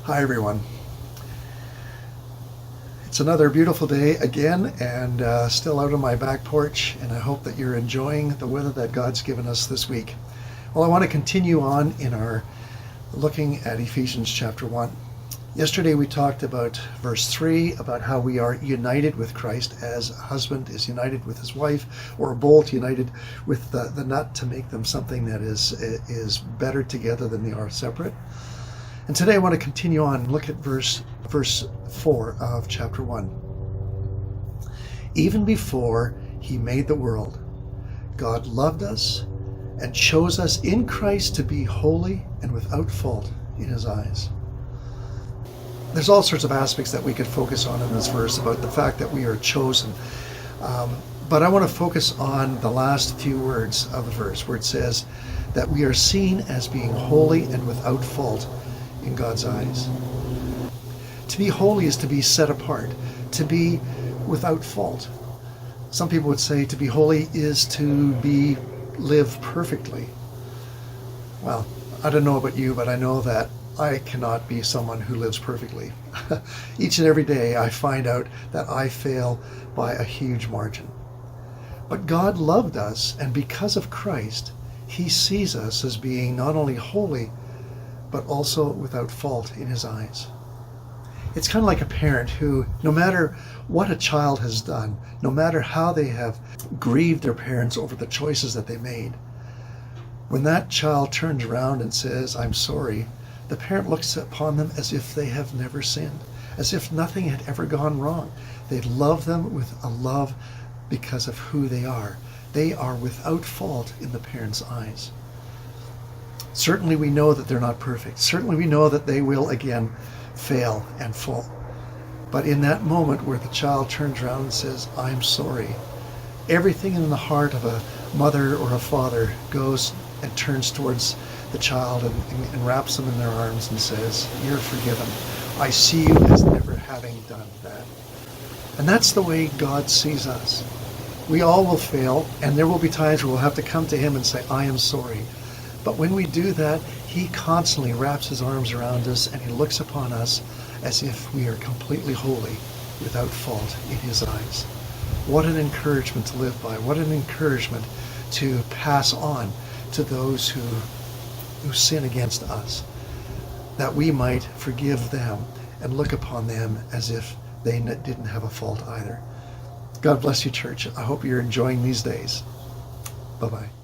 Hi everyone. It's another beautiful day again, and still out on my back porch, and I hope that you're enjoying the weather that God's given us this week. Well, I want to continue on in our looking at Ephesians chapter 1. Yesterday we talked about verse 3, about how we are united with Christ as a husband is united with his wife, or a bolt united with the nut to make them something that is better together than they are separate. And today I want to continue on and look at verse 4 of chapter 1. Even before he made the world, God loved us and chose us in Christ to be holy and without fault in his eyes. There's all sorts of aspects that we could focus on in this verse about the fact that we are chosen. But I want to focus on the last few words of the verse where it says that we are seen as being holy and without fault in God's eyes. To be holy is to be set apart, to be without fault. Some people would say to be holy is to live perfectly. Well, I don't know about you, but I know that I cannot be someone who lives perfectly. Each and every day I find out that I fail by a huge margin. But God loved us, and because of Christ, he sees us as being not only holy, but also without fault in his eyes. It's kind of like a parent who, no matter what a child has done, no matter how they have grieved their parents over the choices that they made, when that child turns around and says, "I'm sorry," the parent looks upon them as if they have never sinned, as if nothing had ever gone wrong. They love them with a love because of who they are. They are without fault in the parent's eyes. Certainly we know that they're not perfect. Certainly we know that they will again fail and fall. But in that moment where the child turns around and says, "I'm sorry," everything in the heart of a mother or a father goes and turns towards the child and wraps them in their arms and says, "You're forgiven. I see you as never having done that." And that's the way God sees us. We all will fail, and there will be times where we'll have to come to him and say, "I am sorry." But when we do that, he constantly wraps his arms around us and he looks upon us as if we are completely holy, without fault in his eyes. What an encouragement to live by. What an encouragement to pass on to those who sin against us, that we might forgive them and look upon them as if they didn't have a fault either. God bless you, church. I hope you're enjoying these days. Bye-bye.